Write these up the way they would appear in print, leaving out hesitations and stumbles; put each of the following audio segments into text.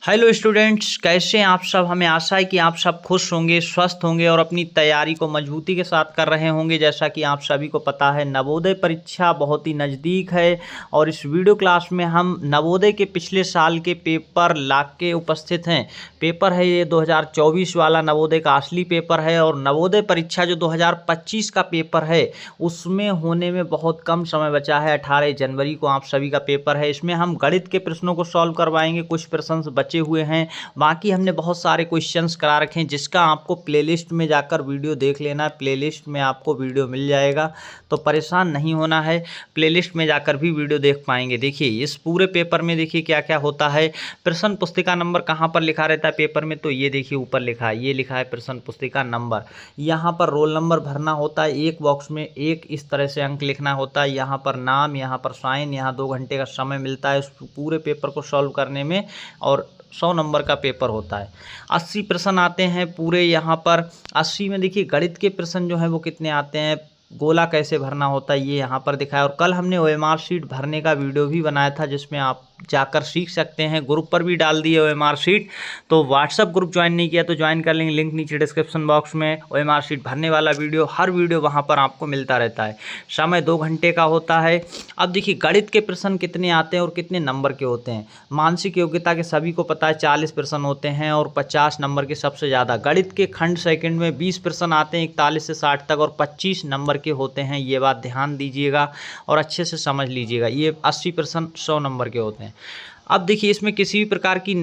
Hello students, कैसे हैं आप सब। हमें आशा है कि आप सब खुश होंगे, स्वस्थ होंगे और अपनी तैयारी को मजबूती के साथ कर रहे होंगे। जैसा कि आप सभी को पता है, नवोदय परीक्षा बहुत ही नज़दीक है और इस वीडियो क्लास में हम नवोदय के पिछले साल के पेपर लाके उपस्थित हैं। पेपर है ये 2024 वाला नवोदय का असली पेपर है और नवोदय परीक्षा जो 2025 का पेपर है उसमें होने में बहुत कम समय बचा है। 18 जनवरी को आप सभी का पेपर है। इसमें हम गणित के प्रश्नों को सॉल्व करवाएंगे, कुछ प्रश्न बचे हुए हैं, बाकी हमने बहुत सारे क्वेश्चंस करा रखे हैं जिसका आपको प्लेलिस्ट में जाकर वीडियो देख लेना है। प्लेलिस्ट में आपको वीडियो मिल जाएगा, तो परेशान नहीं होना है, प्लेलिस्ट में जाकर भी वीडियो देख पाएंगे। देखिए इस पूरे पेपर में देखिए क्या क्या होता है। प्रश्न पुस्तिका नंबर कहाँ पर लिखा रहता है पेपर में, तो ये देखिए ऊपर लिखा है, ये लिखा है प्रश्न पुस्तिका नंबर। यहाँ पर रोल नंबर भरना होता है, एक बॉक्स में एक इस तरह से अंक लिखना होता है। यहाँ पर नाम, यहाँ पर साइन, यहाँ 2 घंटे का समय मिलता है उस पूरे पेपर को सॉल्व करने में और 100 नंबर का पेपर होता है। 80 प्रश्न आते हैं पूरे। यहाँ पर 80 में देखिए गणित के प्रश्न जो हैं वो कितने आते हैं, गोला कैसे भरना होता है ये यहाँ पर दिखाया। और कल हमने ओएमआर शीट भरने का वीडियो भी बनाया था जिसमें आप जाकर सीख सकते हैं। ग्रुप पर भी डाल दिए ओएमआर शीट, तो व्हाट्सअप ग्रुप ज्वाइन नहीं किया तो ज्वाइन कर लेंगे, लिंक नीचे डिस्क्रिप्शन बॉक्स में। ओएमआर शीट भरने वाला वीडियो, हर वीडियो वहाँ पर आपको मिलता रहता है। समय 2 घंटे का होता है। अब देखिए गणित के प्रश्न कितने आते हैं और कितने नंबर के होते हैं। मानसिक योग्यता के सभी को पता है 40 प्रश्न होते हैं और 50 नंबर के सबसे ज़्यादा। गणित के खंड सेकंड में 20 प्रश्न आते हैं 41 से 60 तक और 25 नंबर के होते हैं। ये बात ध्यान दीजिएगा और अच्छे से समझ लीजिएगा। ये 80 प्रश्न 100 नंबर के होते हैं। अब देखिए इसमें किसी भी प्रकार की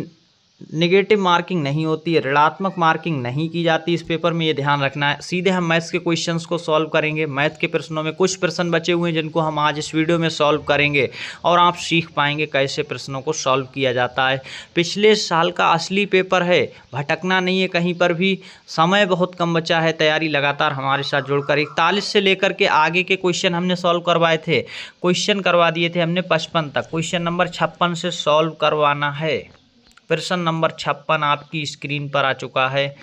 नेगेटिव मार्किंग नहीं होती है, ऋणात्मक मार्किंग नहीं की जाती इस पेपर में, ये ध्यान रखना है। सीधे हम मैथ्स के क्वेश्चंस को सॉल्व करेंगे। मैथ के प्रश्नों में कुछ प्रश्न बचे हुए हैं जिनको हम आज इस वीडियो में सॉल्व करेंगे और आप सीख पाएंगे कैसे प्रश्नों को सॉल्व किया जाता है। पिछले साल का असली पेपर है, भटकना नहीं है कहीं पर भी। समय बहुत कम बचा है, तैयारी लगातार हमारे साथ जुड़कर 41 से लेकर के आगे के क्वेश्चन हमने सॉल्व करवाए थे। क्वेश्चन करवा दिए थे हमने 55 तक। क्वेश्चन नंबर 56 से सॉल्व करवाना है। प्रश्न नंबर 56 आपकी स्क्रीन पर आ चुका है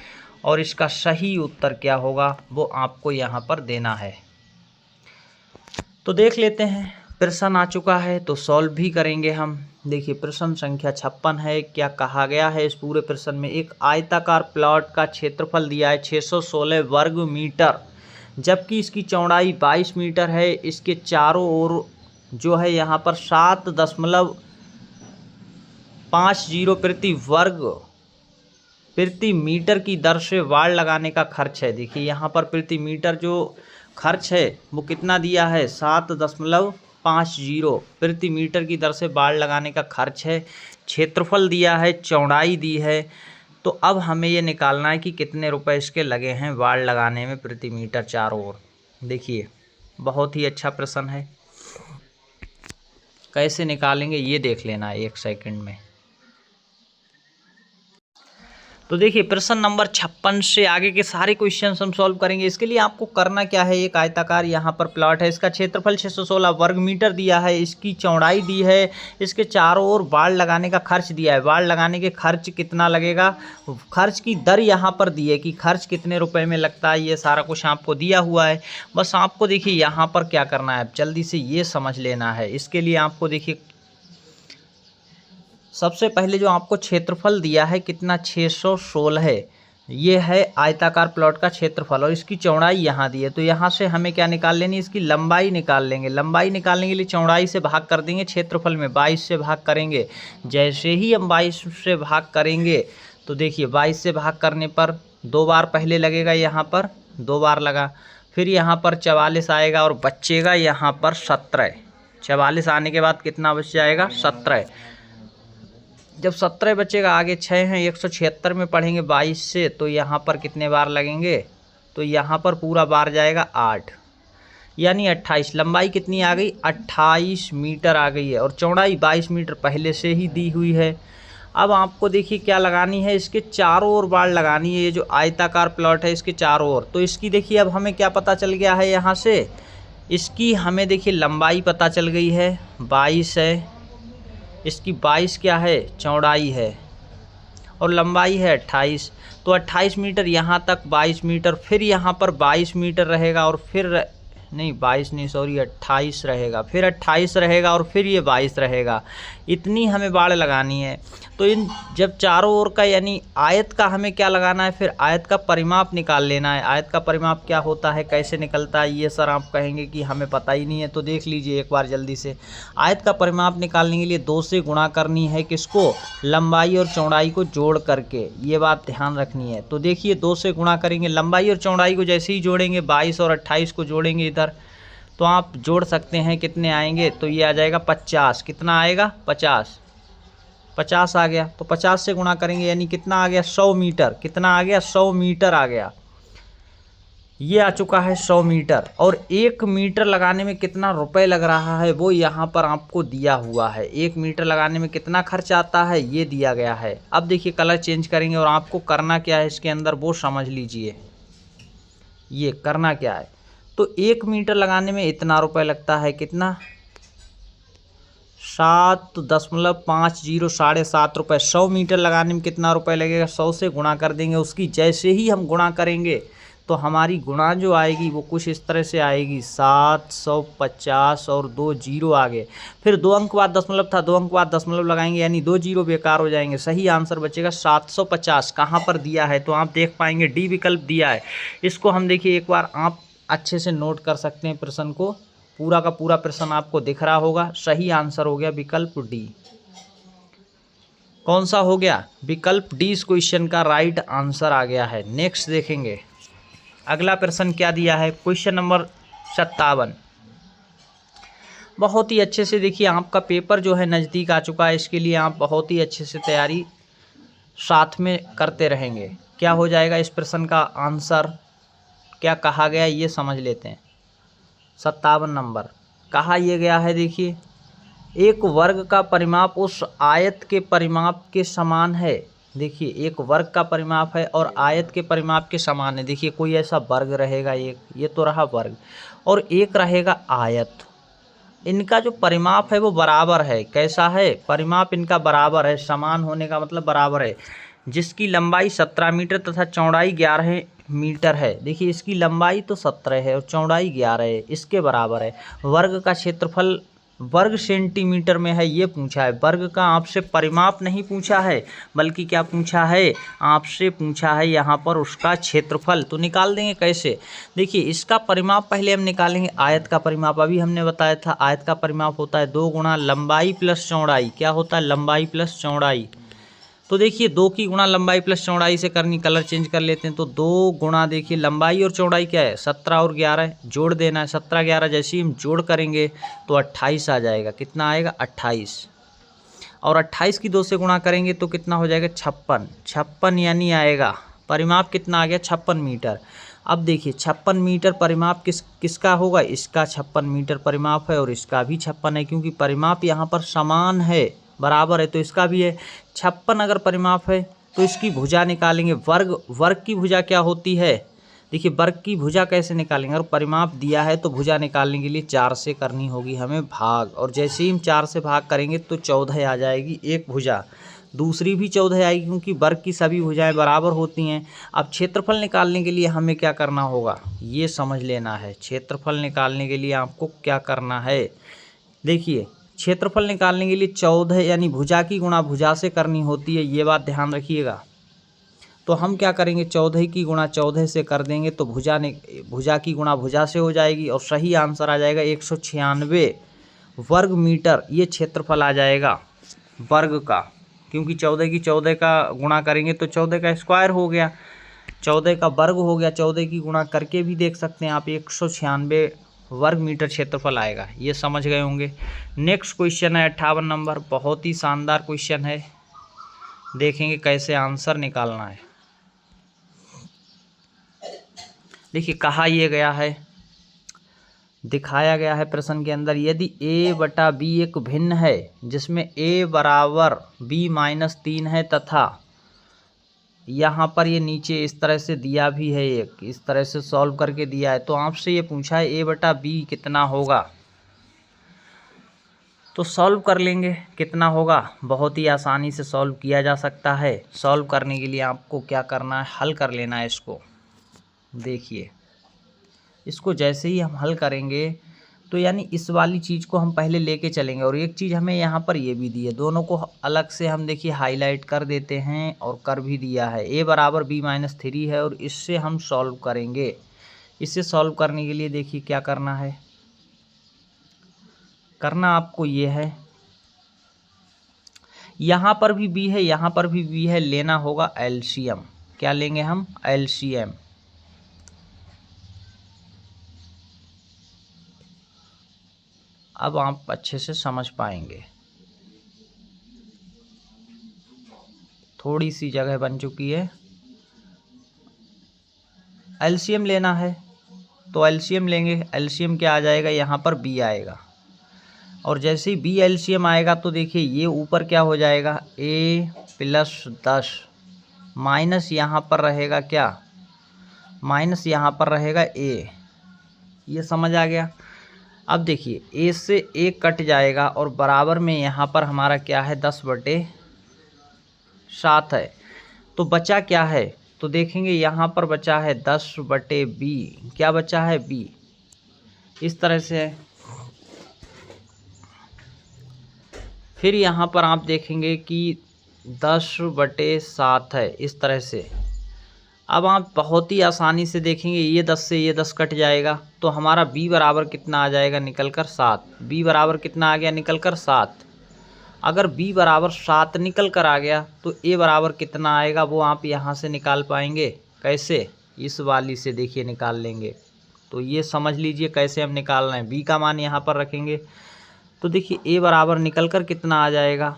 और इसका सही उत्तर क्या होगा वो आपको यहाँ पर देना है। तो देख लेते हैं, प्रश्न आ चुका है तो सॉल्व भी करेंगे हम। देखिए प्रश्न संख्या 56 है। क्या कहा गया है इस पूरे प्रश्न में, एक आयताकार प्लॉट का क्षेत्रफल दिया है 616 वर्ग मीटर, जबकि इसकी चौड़ाई 22 मीटर है। इसके चारों ओर जो है यहाँ पर 7.50 प्रति मीटर की दर से वाड़ लगाने का खर्च है। देखिए यहाँ पर प्रति मीटर जो खर्च है वो कितना दिया है, 7.50 प्रति मीटर की दर से वाड़ लगाने का खर्च है। क्षेत्रफल दिया है, चौड़ाई दी है। तो अब हमें ये निकालना है कि कितने रुपए इसके लगे हैं वाड़ लगाने में प्रति मीटर चारों ओर। देखिए बहुत ही अच्छा प्रश्न है, कैसे निकालेंगे ये देख लेना है 1 सेकंड में। तो देखिए प्रश्न नंबर 56 से आगे के सारे क्वेश्चन हम सॉल्व करेंगे। इसके लिए आपको करना क्या है, एक आयताकार यहाँ पर प्लॉट है, इसका क्षेत्रफल 616 वर्ग मीटर दिया है, इसकी चौड़ाई दी है, इसके चारों ओर वाड़ लगाने का खर्च दिया है। वाड़ लगाने के खर्च कितना लगेगा, खर्च की दर यहाँ पर दी है कि खर्च कितने रुपए में लगता है, ये सारा कुछ आपको दिया हुआ है। बस आपको देखिए यहाँ पर क्या करना है, जल्दी से ये समझ लेना है। इसके लिए आपको देखिए सबसे पहले जो आपको क्षेत्रफल दिया है कितना, 616 है, ये है आयताकार प्लॉट का क्षेत्रफल और इसकी चौड़ाई यहाँ दी है। तो यहाँ से हमें क्या निकाल लेनी, इसकी लंबाई निकाल लेंगे। लंबाई निकालने के लिए चौड़ाई से भाग कर देंगे, क्षेत्रफल में 22 से भाग करेंगे। जैसे ही हम 22 से भाग करेंगे तो देखिए 22 से भाग करने पर 2 बार पहले लगेगा, यहाँ पर 2 बार लगा, फिर यहाँ पर 44 आएगा और बचेगा यहाँ पर 17। 44 आने के बाद कितना बच जाएगा, 17। जब 17 बचेगा, आगे 6 हैं, 176 में पढ़ेंगे 22 से, तो यहाँ पर कितने बार लगेंगे, तो यहाँ पर पूरा बार जाएगा 8, यानी 28। लंबाई कितनी आ गई, 28 मीटर आ गई है और चौड़ाई 22 मीटर पहले से ही दी हुई है। अब आपको देखिए क्या लगानी है, इसके चारों ओर वाड़ लगानी है। ये जो आयताकार प्लॉट है इसके चारों ओर, तो इसकी देखिए अब हमें क्या पता चल गया है, यहाँ से इसकी हमें देखिए लंबाई पता चल गई है 22 है, इसकी 22 क्या है, चौड़ाई है और लंबाई है 28। तो 28 मीटर यहाँ तक 22 मीटर, फिर यहाँ पर 22 मीटर रहेगा और फिर नहीं 22 नहीं सॉरी 28 रहेगा, फिर 28 रहेगा और फिर ये 22 रहेगा। इतनी हमें बाड़ लगानी है। तो इन जब चारों ओर का यानी आयत का हमें क्या लगाना है, फिर आयत का परिमाप निकाल लेना है। आयत का परिमाप क्या होता है, कैसे निकलता है, ये सर आप कहेंगे कि हमें पता ही नहीं है, तो देख लीजिए एक बार जल्दी से। आयत का परिमाप निकालने के लिए 2 से गुणा करनी है, किसको, लंबाई और चौड़ाई को जोड़ करके, ये बात ध्यान रखनी है। तो देखिए 2 से गुणा करेंगे, लंबाई और चौड़ाई को जैसे ही जोड़ेंगे 22 और 28 को जोड़ेंगे इधर, तो आप जोड़ सकते हैं कितने आएंगे, तो ये आ जाएगा 50। कितना आएगा, 50 आ गया। तो 50 से गुणा करेंगे यानी कितना आ गया, 100 मीटर। कितना आ गया, 100 मीटर आ गया। ये आ चुका है 100 मीटर। और 1 मीटर लगाने में कितना रुपए लग रहा है वो यहाँ पर आपको दिया हुआ है। 1 मीटर लगाने में कितना खर्च आता है ये दिया गया है। अब देखिए कलर चेंज करेंगे और आपको करना क्या है इसके अंदर वो समझ लीजिए। ये करना क्या है, तो 1 मीटर लगाने में इतना रुपए लगता है, कितना, 7.50 7.5 रुपये। 100 मीटर लगाने में कितना रुपए लगेगा, 100 से गुणा कर देंगे। उसकी जैसे ही हम गुणा करेंगे तो हमारी गुणा जो आएगी वो कुछ इस तरह से आएगी, 750 और 2 जीरो आ गए। फिर 2 अंक बाद दशमलव था, 2 अंक बाद दशमलव लगाएंगे यानी 2 जीरो बेकार हो जाएंगे। सही आंसर बचेगा 750। कहाँ पर दिया है, तो आप देख पाएंगे डी विकल्प दिया है। इसको हम देखिए एक बार आप अच्छे से नोट कर सकते हैं प्रश्न को, पूरा का पूरा प्रश्न आपको दिख रहा होगा। सही आंसर हो गया विकल्प डी। कौन सा हो गया, विकल्प डी इस क्वेश्चन का राइट आंसर आ गया है। नेक्स्ट देखेंगे अगला प्रश्न क्या दिया है, क्वेश्चन नंबर 57। बहुत ही अच्छे से देखिए, आपका पेपर जो है नज़दीक आ चुका है, इसके लिए आप बहुत ही अच्छे से तैयारी साथ में करते रहेंगे। क्या हो जाएगा इस प्रश्न का आंसर, क्या कहा गया ये समझ लेते हैं। 57 नंबर कहा ये गया है, देखिए एक वर्ग का परिमाप उस आयत के परिमाप के समान है। देखिए एक वर्ग का परिमाप है और आयत के परिमाप के समान है। देखिए कोई ऐसा वर्ग रहेगा, एक ये तो रहा वर्ग, और एक रहेगा आयत। इनका जो परिमाप है वो बराबर है। कैसा है, परिमाप इनका बराबर है, समान होने का मतलब बराबर है। जिसकी लंबाई 17 मीटर तथा चौड़ाई 11 मीटर है। देखिए इसकी लंबाई तो 17 है और चौड़ाई 11 है, इसके बराबर है। वर्ग का क्षेत्रफल वर्ग सेंटीमीटर में है, ये पूछा है। वर्ग का आपसे परिमाप नहीं पूछा है, बल्कि क्या पूछा है, आपसे पूछा है यहाँ पर उसका क्षेत्रफल। तो निकाल देंगे कैसे, देखिए इसका परिमाप पहले हम निकालेंगे। आयत का परिमाप अभी हमने बताया था, आयत का परिमाप होता है 2 गुणा लंबाई प्लस चौड़ाई। क्या होता है, लंबाई प्लस चौड़ाई। तो देखिए 2 की गुणा लंबाई प्लस चौड़ाई से करनी, कलर चेंज कर लेते हैं। तो 2 गुणा देखिए लंबाई और चौड़ाई क्या है, 17 और 11 जोड़ देना है। 17 11 जैसे ही हम जोड़ करेंगे तो 28 आ जाएगा। कितना आएगा, 28। और 28 की 2 से गुणा करेंगे तो कितना हो जाएगा, 56। 56 यानी आएगा, परिमाप कितना आ गया, 56 मीटर। अब देखिए 56 मीटर परिमाप किसका होगा, इसका 56 मीटर परिमाप है और इसका भी 56 है, क्योंकि परिमाप यहाँ पर समान है, बराबर है, तो इसका भी है। 56 अगर परिमाप है तो इसकी भुजा निकालेंगे। वर्ग की भुजा क्या होती है, देखिए वर्ग की भुजा कैसे निकालेंगे, अगर परिमाप दिया है तो भुजा निकालने के लिए 4 से करनी होगी हमें भाग, और जैसे ही हम 4 से भाग करेंगे तो 14 आ जाएगी एक भुजा, दूसरी भी 14 आएगी, क्योंकि वर्ग की सभी भुजाएं बराबर होती हैं। अब क्षेत्रफल निकालने के लिए हमें क्या करना होगा, ये समझ लेना है। क्षेत्रफल निकालने के लिए आपको क्या करना है, देखिए क्षेत्रफल निकालने के लिए 14 यानी भुजा की गुणा भुजा से करनी होती है, ये बात ध्यान रखिएगा। तो हम क्या करेंगे, 14 की गुणा 14 से कर देंगे तो भुजा की गुणा भुजा से हो जाएगी, और सही आंसर आ जाएगा 196 वर्ग मीटर। ये क्षेत्रफल आ जाएगा वर्ग का, क्योंकि 14 की 14 का गुणा करेंगे तो 14 का स्क्वायर हो गया, 14 का वर्ग हो गया। 14 की गुणा करके भी देख सकते हैं आप, 196 वर्ग मीटर क्षेत्रफल आएगा। ये समझ गए होंगे। नेक्स्ट क्वेश्चन है 58 नंबर, बहुत ही शानदार क्वेश्चन है, देखेंगे कैसे आंसर निकालना है। देखिए कहा यह गया है, दिखाया गया है प्रश्न के अंदर, यदि a बटा b एक भिन्न है जिसमें a बराबर b माइनस 3 है, तथा यहाँ पर ये नीचे इस तरह से दिया भी है, एक इस तरह से सॉल्व करके दिया है, तो आपसे ये पूछा है a बटा b कितना होगा। तो सॉल्व कर लेंगे, कितना होगा, बहुत ही आसानी से सॉल्व किया जा सकता है। सॉल्व करने के लिए आपको क्या करना है, हल कर लेना है इसको। देखिए इसको जैसे ही हम हल करेंगे तो यानी इस वाली चीज़ को हम पहले लेके चलेंगे। और एक चीज़ हमें यहाँ पर ये भी दी है, दोनों को अलग से हम देखिए हाईलाइट कर देते हैं और कर भी दिया है। a बराबर b-3 है और इससे हम सॉल्व करेंगे। इससे सॉल्व करने के लिए देखिए क्या करना है, करना आपको ये है, यहाँ पर भी b है, यहाँ पर भी b है, लेना होगा एलसीएम। क्या लेंगे हम? एलसीएम। अब आप अच्छे से समझ पाएंगे, थोड़ी सी जगह बन चुकी है। एलसीएम लेना है तो एलसीएम लेंगे, एलसीएम क्या आ जाएगा, यहाँ पर b आएगा। और जैसे ही b एलसीएम आएगा तो देखिए ये ऊपर क्या हो जाएगा, a+10 माइनस यहाँ पर रहेगा क्या, माइनस यहाँ पर रहेगा a। ये समझ आ गया। अब देखिए a से a कट जाएगा और बराबर में यहाँ पर हमारा क्या है, 10/7 है। तो बचा क्या है, तो देखेंगे यहाँ पर बचा है 10/b। क्या बचा है, b। इस तरह से है। फिर यहाँ पर आप देखेंगे कि 10/7 है, इस तरह से। अब आप बहुत ही आसानी से देखेंगे, ये 10 से ये 10 कट जाएगा तो हमारा b बराबर कितना आ जाएगा, निकल कर 7। b बराबर कितना आ गया, निकल कर 7। अगर b बराबर 7 निकल कर आ गया तो a बराबर कितना आएगा, वो आप यहाँ से निकाल पाएंगे। कैसे? इस वाली से देखिए निकाल लेंगे। तो ये समझ लीजिए कैसे हम निकाल रहे हैं। b का मान यहाँ पर रखेंगे तो देखिए a बराबर निकल कर कितना आ जाएगा,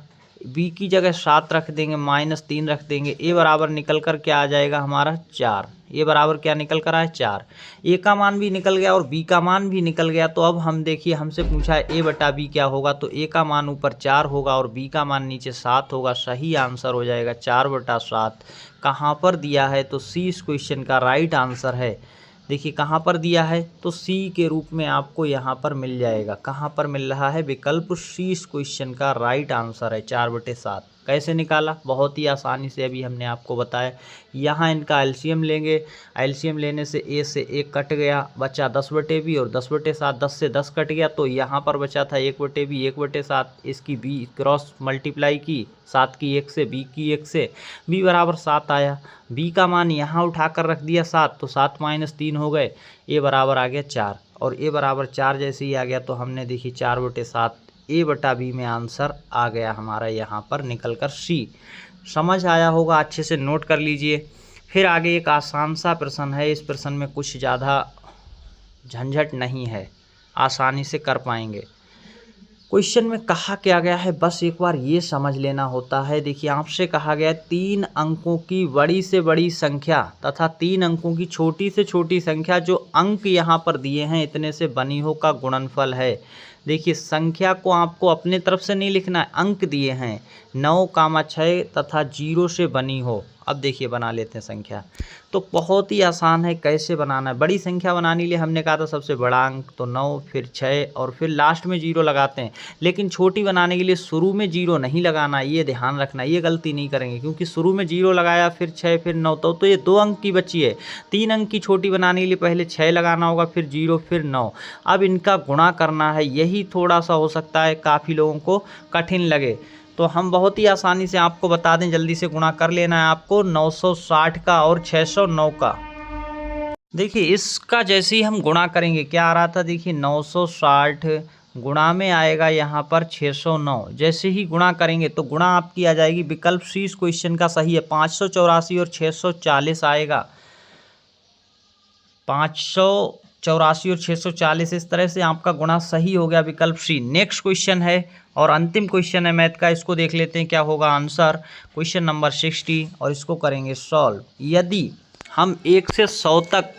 b की जगह 7 रख देंगे, -3 रख देंगे, a बराबर निकल कर क्या आ जाएगा हमारा 4। a बराबर क्या निकल कर आया, 4। a का मान भी निकल गया और b का मान भी निकल गया। तो अब हम देखिए, हमसे पूछा है a/b क्या होगा, तो a का मान ऊपर 4 होगा और b का मान नीचे 7 होगा। सही आंसर हो जाएगा 4/7। कहाँ पर दिया है, तो सी इस क्वेश्चन का राइट आंसर है। देखिए कहाँ पर दिया है, तो सी के रूप में आपको यहाँ पर मिल जाएगा। कहाँ पर मिल रहा है, विकल्प सी इस क्वेश्चन का राइट आंसर है, 4/7। कैसे निकाला, बहुत ही आसानी से अभी हमने आपको बताया। यहाँ इनका एलसीएम लेंगे, एलसीएम लेने से a से 1 कट गया, बचा 10/b और 10/7। 10 से 10 कट गया तो यहाँ पर बचा था 1/b 1/7। इसकी b क्रॉस मल्टीप्लाई की, 7 की 1 से, b की 1 से, b बराबर 7 आया। b का मान यहाँ उठाकर रख दिया 7, तो 7 - 3 हो गए, a बराबर आ गया 4। और a बराबर 4 जैसे ही आ गया तो हमने देखी 4/7 a/b में आंसर आ गया हमारा यहाँ पर निकल कर सी। समझ आया होगा, अच्छे से नोट कर लीजिए। फिर आगे एक आसान सा प्रश्न है, इस प्रश्न में कुछ ज़्यादा झंझट नहीं है, आसानी से कर पाएंगे। क्वेश्चन में कहा क्या गया है, बस एक बार ये समझ लेना होता है। देखिए आपसे कहा गया है 3 अंकों की बड़ी से बड़ी संख्या तथा 3 अंकों की छोटी से छोटी संख्या, जो अंक यहाँ पर दिए हैं इतने से बनी हो का गुणनफल है। देखिए संख्या को आपको अपने तरफ से नहीं लिखना है, अंक दिए हैं 9, 6 तथा 0 से बनी हो। अब देखिए बना लेते हैं संख्या, तो बहुत ही आसान है। कैसे बनाना है, बड़ी संख्या बनाने के लिए हमने कहा था सबसे बड़ा अंक तो 9, फिर 6 और फिर लास्ट में 0 लगाते हैं। लेकिन छोटी बनाने के लिए शुरू में 0 नहीं लगाना, ये ध्यान रखना, ये गलती नहीं करेंगे, क्योंकि शुरू में 0 लगाया फिर 6 फिर 9 तो ये 2 अंक की बची है। 3 अंक की छोटी बनाने के लिए पहले 6 लगाना होगा, फिर 0 फिर 9। अब इनका गुणा करना है, यही थोड़ा सा हो सकता है काफ़ी लोगों को कठिन लगे, तो हम बहुत ही आसानी से आपको बता दें। जल्दी से गुणा कर लेना है आपको 960 का और 609 का। देखिए इसका जैसे ही हम गुणा करेंगे, क्या आ रहा था, देखिए 960 गुणा में आएगा यहाँ पर 609। जैसे ही गुणा करेंगे तो गुणा आपकी आ जाएगी, विकल्प सी इस क्वेश्चन का सही है, 584 और 640 आएगा। 584 और 640, इस तरह से आपका गुणा सही हो गया, विकल्प सी। नेक्स्ट क्वेश्चन है और अंतिम क्वेश्चन है मैथ का, इसको देख लेते हैं क्या होगा आंसर। क्वेश्चन नंबर 60 और इसको करेंगे सॉल्व। यदि हम 1 से 100 तक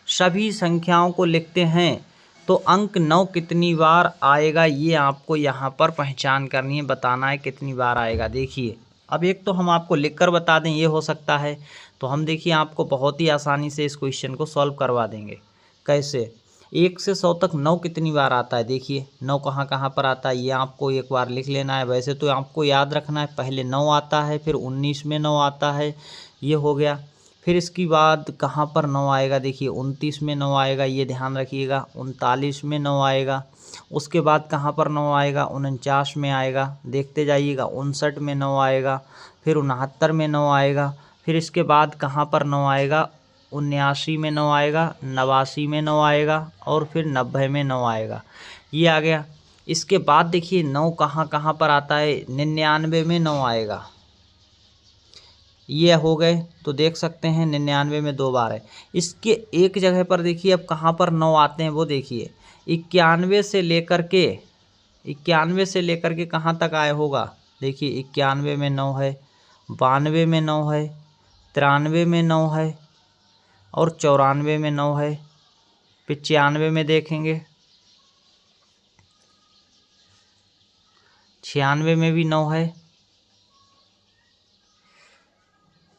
सभी संख्याओं को लिखते हैं तो अंक 9 कितनी बार आएगा, ये आपको यहाँ पर पहचान करनी है, बताना है कितनी बार आएगा। देखिए अब एक तो हम आपको लिखकर बता दें, ये हो सकता है, तो हम देखिए आपको बहुत ही आसानी से इस क्वेश्चन को सॉल्व करवा देंगे। कैसे, 1 से 100 तक 9 कितनी बार आता है, देखिए 9 कहाँ कहाँ पर आता है, ये आपको एक बार लिख लेना है। वैसे तो आपको याद रखना है, पहले 9 आता है, फिर 19 में 9 आता है, ये हो गया। फिर इसके बाद कहाँ पर 9 आएगा, देखिए 29 में 9 आएगा, ये ध्यान रखिएगा। 39 में 9 आएगा। उसके बाद कहाँ पर 9 आएगा, 49 में आएगा, देखते जाइएगा। 59 में 9 आएगा, फिर 69 में 9 आएगा। फिर इसके बाद कहाँ पर 9 आएगा, 79 में 9 आएगा, 89 में 9 आएगा और फिर 90 में 9 आएगा। ये आ गया। इसके बाद देखिए 9 कहाँ कहाँ पर आता है, 99 में 9 आएगा। ये हो गए, तो देख सकते हैं 99 में 2 बार है। इसके एक जगह पर देखिए अब कहाँ पर 9 आते हैं वो देखिए, 91 से लेकर के कहाँ तक आया होगा, देखिए 91 में 9 है, 92 में 9 है, 93 में 9 है और 94 में 9 है। 95 में देखेंगे, 96 में भी 9 है,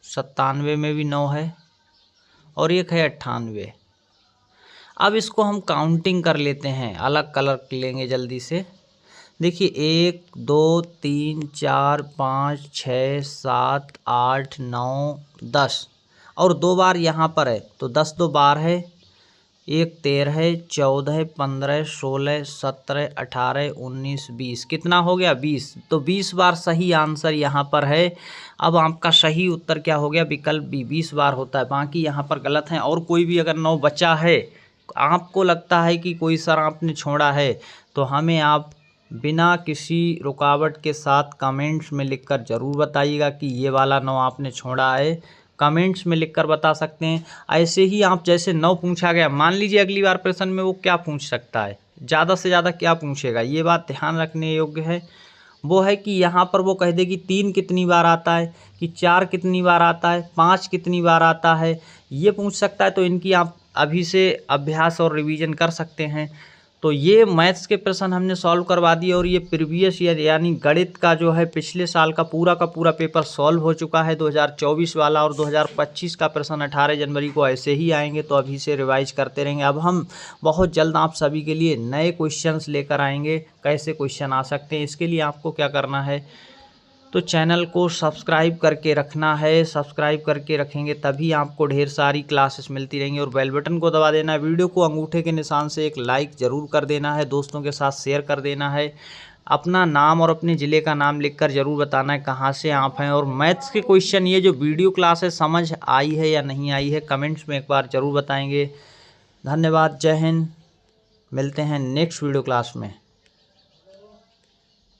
97 में भी 9 है और एक है 98। अब इसको हम काउंटिंग कर लेते हैं, अलग कलर लेंगे जल्दी से। देखिए 1 2 3 4 5 6 7 8 9 10 और 2 बार यहाँ पर है, तो 10 2 बार है, 1 13 है, 14 15 16 17 18 19 20, कितना हो गया 20। तो 20 बार सही आंसर यहाँ पर है। अब आपका सही उत्तर क्या हो गया, विकल्प बी 20 बार होता है। बाकी यहाँ पर गलत हैं। और कोई भी अगर 9 बचा है, आपको लगता है कि कोई सर आपने छोड़ा है, तो हमें आप बिना किसी रुकावट के साथ कमेंट्स में लिखकर ज़रूर बताइएगा कि ये वाला 9 आपने छोड़ा है। कमेंट्स में लिखकर बता सकते हैं। ऐसे ही आप जैसे 9 पूछा गया, मान लीजिए अगली बार प्रश्न में वो क्या पूछ सकता है, ज़्यादा से ज़्यादा क्या पूछेगा, ये बात ध्यान रखने योग्य है। वो है कि यहाँ पर वो कह दे कि 3 कितनी बार आता है, कि 4 कितनी बार आता है, 5 कितनी बार आता है, ये पूछ सकता है। तो इनकी आप अभी से अभ्यास और रिवीजन कर सकते हैं। तो ये मैथ्स के प्रश्न हमने सॉल्व करवा दिए और ये प्रीवियस ईयर यानी गणित का जो है पिछले साल का पूरा पेपर सॉल्व हो चुका है 2024 वाला। और 2025 का प्रश्न 18 जनवरी को ऐसे ही आएंगे, तो अभी से रिवाइज करते रहेंगे। अब हम बहुत जल्द आप सभी के लिए नए क्वेश्चंस लेकर आएंगे, कैसे क्वेश्चन आ सकते हैं। इसके लिए आपको क्या करना है, तो चैनल को सब्सक्राइब करके रखना है। सब्सक्राइब करके रखेंगे तभी आपको ढेर सारी क्लासेस मिलती रहेंगी। और बेल बटन को दबा देना है। वीडियो को अंगूठे के निशान से एक लाइक ज़रूर कर देना है, दोस्तों के साथ शेयर कर देना है। अपना नाम और अपने ज़िले का नाम लिखकर ज़रूर बताना है कहाँ से आप हैं। और मैथ्स के क्वेश्चन ये जो वीडियो क्लास है समझ आई है या नहीं आई है, कमेंट्स में एक बार ज़रूर बताएँगे। धन्यवाद, जय हिंद। मिलते हैं नेक्स्ट वीडियो क्लास में।